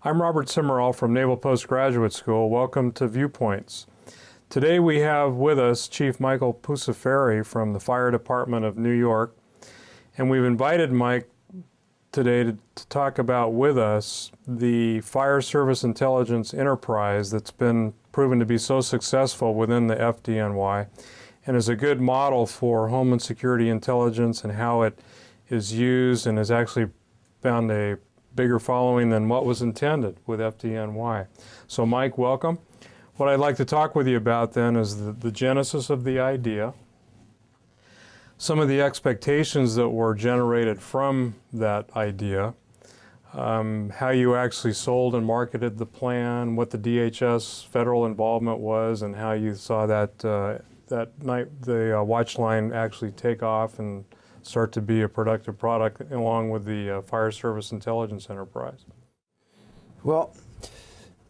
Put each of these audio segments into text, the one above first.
I'm Robert Simmerall from Naval Postgraduate School. Welcome to Viewpoints. Today we have with us Chief Michael Puzziferri from the Fire Department of New York. And we've invited Mike today to talk about with us the Fire Service Intelligence Enterprise that's been proven to be so successful within the FDNY and is a good model for Homeland Security intelligence and how it is used and has actually found a bigger following than what was intended with FDNY. So Mike, welcome. What I'd like to talk with you about then is the genesis of the idea, some of the expectations that were generated from that idea, how you actually sold and marketed the plan, what the DHS federal involvement was, and how you saw that the watch line actually take off and start to be a productive product along with the Fire Service Intelligence Enterprise. Well,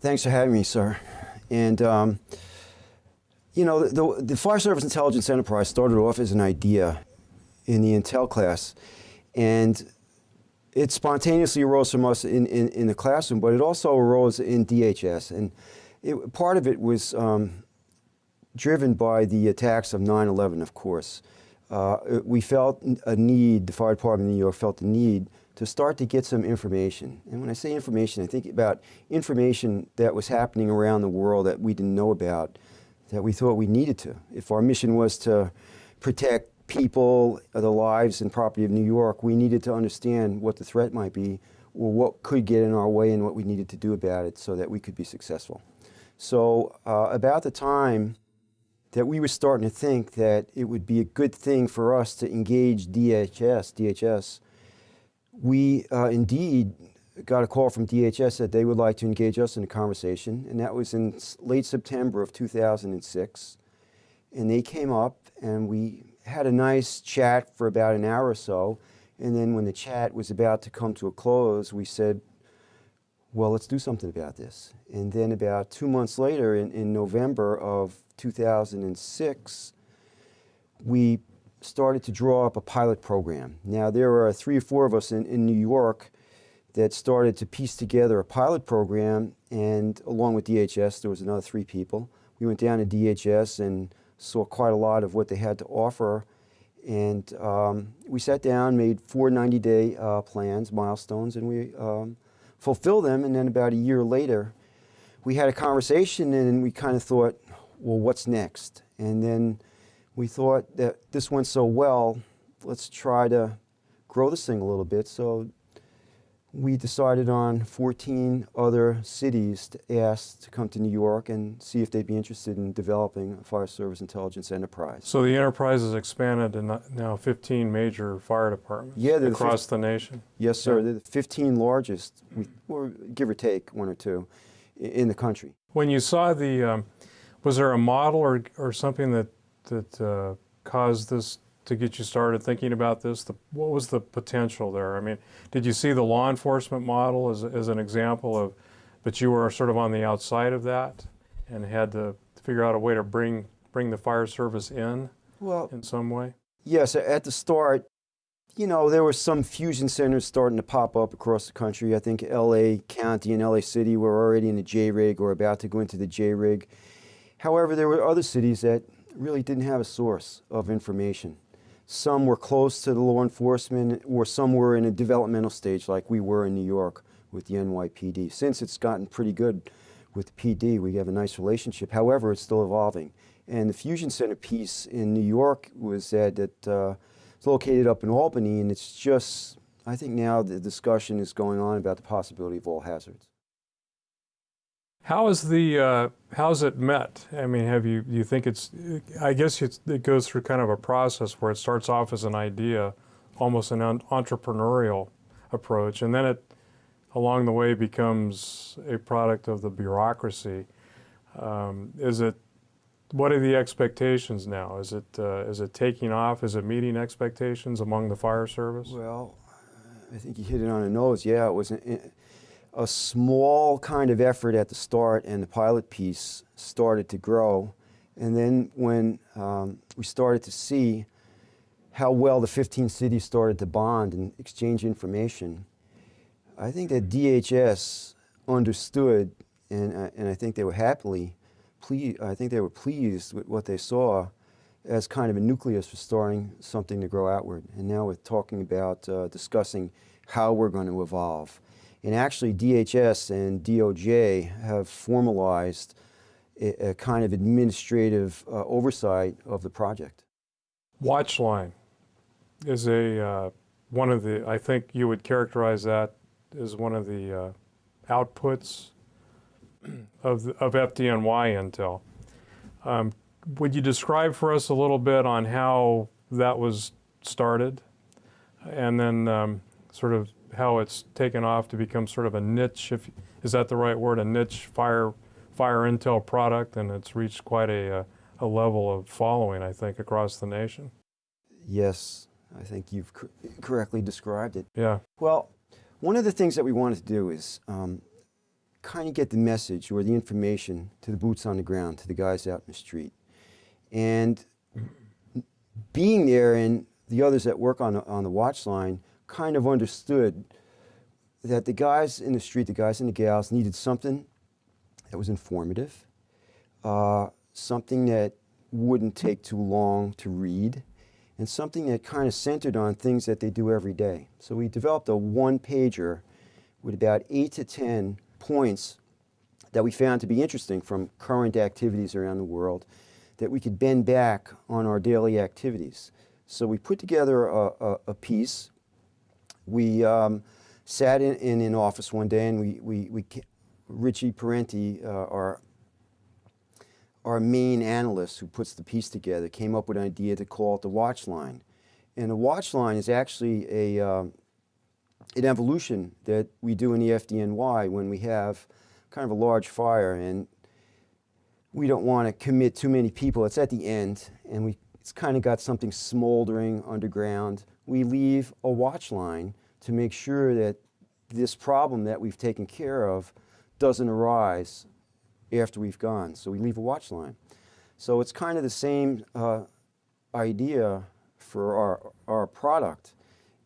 thanks for having me, sir. And you know, the Fire Service Intelligence Enterprise started off as an idea in the Intel class, and it spontaneously arose from us in the classroom, but it also arose in DHS. And part of it was driven by the attacks of 9/11, of course. We felt a need, the Fire Department of New York felt the need to start to get some information. And when I say information, I think about information that was happening around the world that we didn't know about, that we thought we needed to. If our mission was to protect people, the lives and property of New York, we needed to understand what the threat might be or what could get in our way and what we needed to do about it so that we could be successful. So about the time that we were starting to think that it would be a good thing for us to engage DHS, we indeed got a call from DHS that they would like to engage us in a conversation, and that was in late September of 2006. And they came up and we had a nice chat for about an hour or so, and then when the chat was about to come to a close, we said, well, let's do something about this. And then about 2 months later, in November of 2006, we started to draw up a pilot program. Now, there were 3 or 4 of us in New York that started to piece together a pilot program, and along with DHS, there was another 3 people. We went down to DHS and saw quite a lot of what they had to offer, and we sat down, made 4 90-day plans, milestones, and we fulfilled them. And then about a year later, we had a conversation and we kind of thought, well, what's next? And then we thought that this went so well, let's try to grow this thing a little bit. So we decided on 14 other cities to ask to come to New York and see if they'd be interested in developing a Fire Service Intelligence Enterprise. So the enterprise has expanded to now 15 major fire departments across the nation? Yes, sir. They're the 15 largest, or give or take 1 or 2, in the country. When you saw the, was there a model or something that caused this to get you started thinking about this? What was the potential there? I mean, did you see the law enforcement model as an example of, but you were sort of on the outside of that and had to figure out a way to bring the fire service in some way? Yes, at the start, you know, there were some fusion centers starting to pop up across the country. I think LA County and LA City were already in the J-Rig or about to go into the J-Rig. However, there were other cities that really didn't have a source of information. Some were close to the law enforcement, or some were in a developmental stage like we were in New York with the NYPD. Since it's gotten pretty good with the PD, we have a nice relationship. However, it's still evolving. And the Fusion Center piece in New York was that it's located up in Albany, and it's just, I think now the discussion is going on about the possibility of all hazards. How's it met? I mean, you think I guess it goes through kind of a process where it starts off as an idea, almost an entrepreneurial approach, and then it, along the way, becomes a product of the bureaucracy. What are the expectations now? Is it taking off? Is it meeting expectations among the fire service? Well, I think you hit it on the nose. Yeah, it was a small kind of effort at the start, and the pilot piece started to grow. And then when we started to see how well the 15 cities started to bond and exchange information, I think that DHS understood, and I think they were I think they were pleased with what they saw as kind of a nucleus for starting something to grow outward. And now we're talking about discussing how we're going to evolve. And actually, DHS and DOJ have formalized a kind of administrative oversight of the project. Watchline is one of the, I think you would characterize that as one of the outputs of FDNY Intel. Would you describe for us a little bit on how that was started, and then sort of how it's taken off to become sort of a niche, is that the right word, a niche fire intel product, and it's reached quite a level of following, I think, across the nation? Yes, I think you've correctly described it. Yeah. Well, one of the things that we wanted to do is kind of get the message or the information to the boots on the ground, to the guys out in the street. And being there, and the others that work on the watch line kind of understood that the guys in the street, the guys and the gals, needed something that was informative, something that wouldn't take too long to read, and something that kind of centered on things that they do every day. So we developed a one-pager with about 8 to 10 points that we found to be interesting from current activities around the world that we could bend back on our daily activities. So we put together a piece. We sat in an office one day, and Richie Parenti, our main analyst who puts the piece together, came up with an idea to call it the watch line. And the watch line is actually an evolution that we do in the FDNY when we have kind of a large fire and we don't want to commit too many people. It's at the end, and it's kind of got something smoldering underground. We leave a watch line to make sure that this problem that we've taken care of doesn't arise after we've gone. So we leave a watch line. So it's kind of the same idea for our product,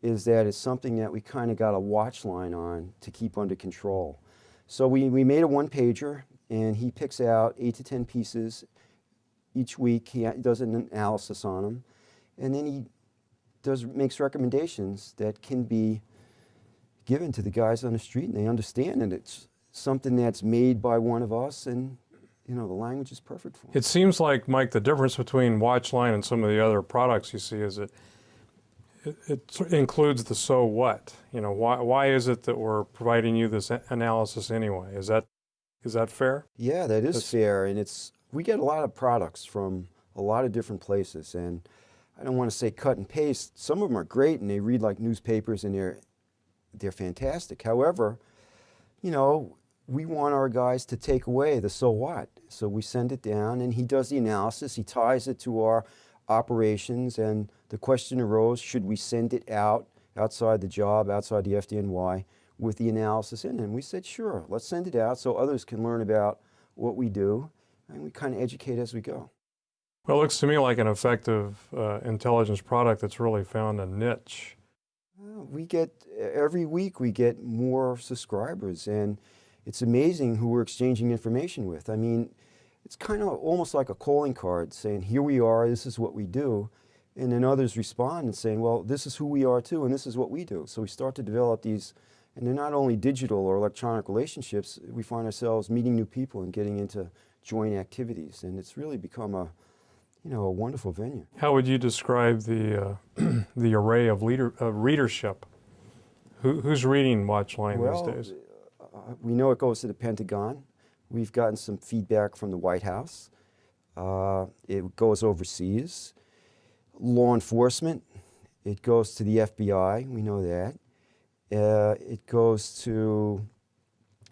is that it's something that we kind of got a watch line on to keep under control. So we made a one-pager, and he picks out 8 to 10 pieces each week. He does an analysis on them, and then he makes recommendations that can be given to the guys on the street, and they understand that it's something that's made by one of us, and the language is perfect for it. It seems like, Mike, the difference between Watchline and some of the other products you see is that it includes the so what. Why is it that we're providing you this analysis anyway? Is that fair? Yeah, that's fair, and we get a lot of products from a lot of different places, and I don't want to say cut and paste. Some of them are great, and they read like newspapers, and they're fantastic. However, we want our guys to take away the so what. So we send it down, and he does the analysis. He ties it to our operations, and the question arose, should we send it outside the job, outside the FDNY, with the analysis in it? And we said, sure, let's send it out so others can learn about what we do, and we kind of educate as we go. Well, it looks to me like an effective intelligence product that's really found a niche. Every week we get more subscribers, and it's amazing who we're exchanging information with. I mean, it's kind of almost like a calling card saying, here we are, this is what we do. And then others respond and saying, well, this is who we are too, and this is what we do. So we start to develop these, and they're not only digital or electronic relationships, we find ourselves meeting new people and getting into joint activities. And it's really become a wonderful venue. How would you describe the the array of readership? Who's reading Watchline these days? We know it goes to the Pentagon. We've gotten some feedback from the White House. It goes overseas. Law enforcement, it goes to the FBI, we know that. It goes to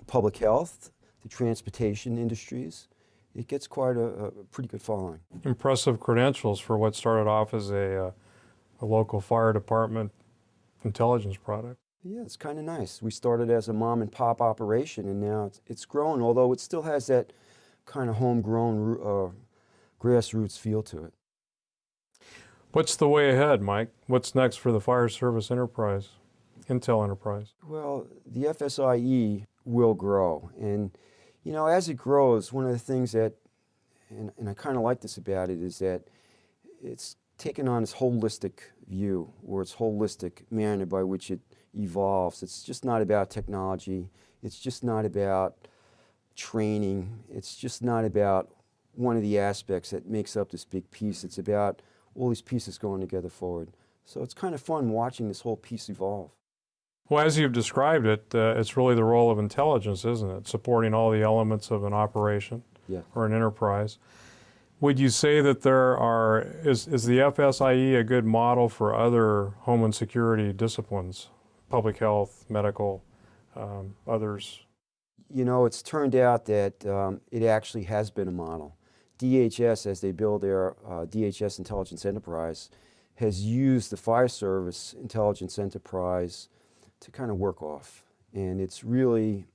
public health, the transportation industries. It gets quite a pretty good following. Impressive credentials for what started off as a local fire department intelligence product. Yeah, it's kind of nice. We started as a mom and pop operation, and now it's grown, although it still has that kind of homegrown grassroots feel to it. What's the way ahead, Mike? What's next for the fire service enterprise, Intel enterprise? Well, the FSIE will grow. And, you know, as it grows, one of the things that, and I kind of like this about it, is that it's taken on this holistic view, or its holistic manner by which it evolves. It's just not about technology. It's just not about training. It's just not about one of the aspects that makes up this big piece. It's about all these pieces going together forward. So it's kind of fun watching this whole piece evolve. Well, as you've described it, it's really the role of intelligence, isn't it? Supporting all the elements of an operation or an enterprise. Would you say that is the FSIE a good model for other homeland security disciplines, public health, medical, others? You know, it's turned out that it actually has been a model. DHS, as they build their DHS Intelligence Enterprise, has used the Fire Service Intelligence Enterprise to kind of work off. And it's really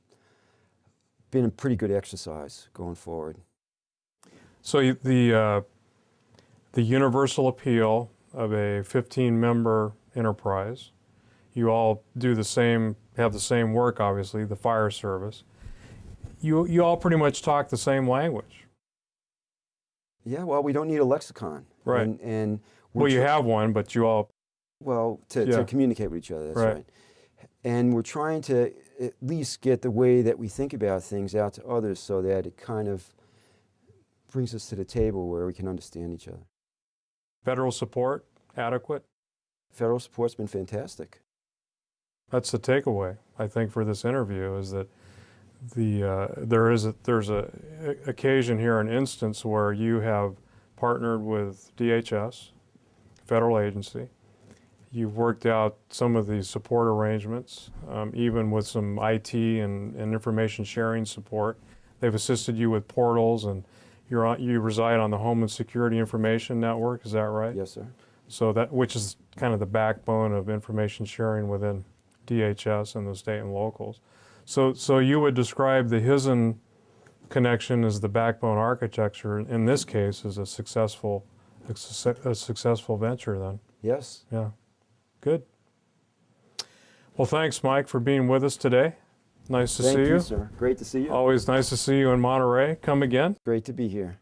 been a pretty good exercise going forward. So the universal appeal of a 15-member enterprise, you all do the same, have the same work, obviously, the fire service. You all pretty much talk the same language. Yeah, well, we don't need a lexicon. Right. And well, you have one, but you all... Well, to communicate with each other, that's right. And we're trying to at least get the way that we think about things out to others so that it kind of brings us to the table where we can understand each other. Federal support, adequate? Federal support's been fantastic. That's the takeaway, I think, for this interview, is that there's a occasion here, an instance where you have partnered with DHS, federal agency. You've worked out some of the support arrangements, even with some IT and information sharing support. They've assisted you with portals, and you reside on the Homeland Security Information Network, is that right? Yes, sir. So which is kind of the backbone of information sharing within DHS and the state and locals. So you would describe the HISN connection as the backbone architecture, in this case, as a successful venture then? Yes. Yeah. Good. Well, thanks, Mike, for being with us today. Nice to see you. Thank you, sir. Great to see you. Always nice to see you in Monterey. Come again. Great to be here.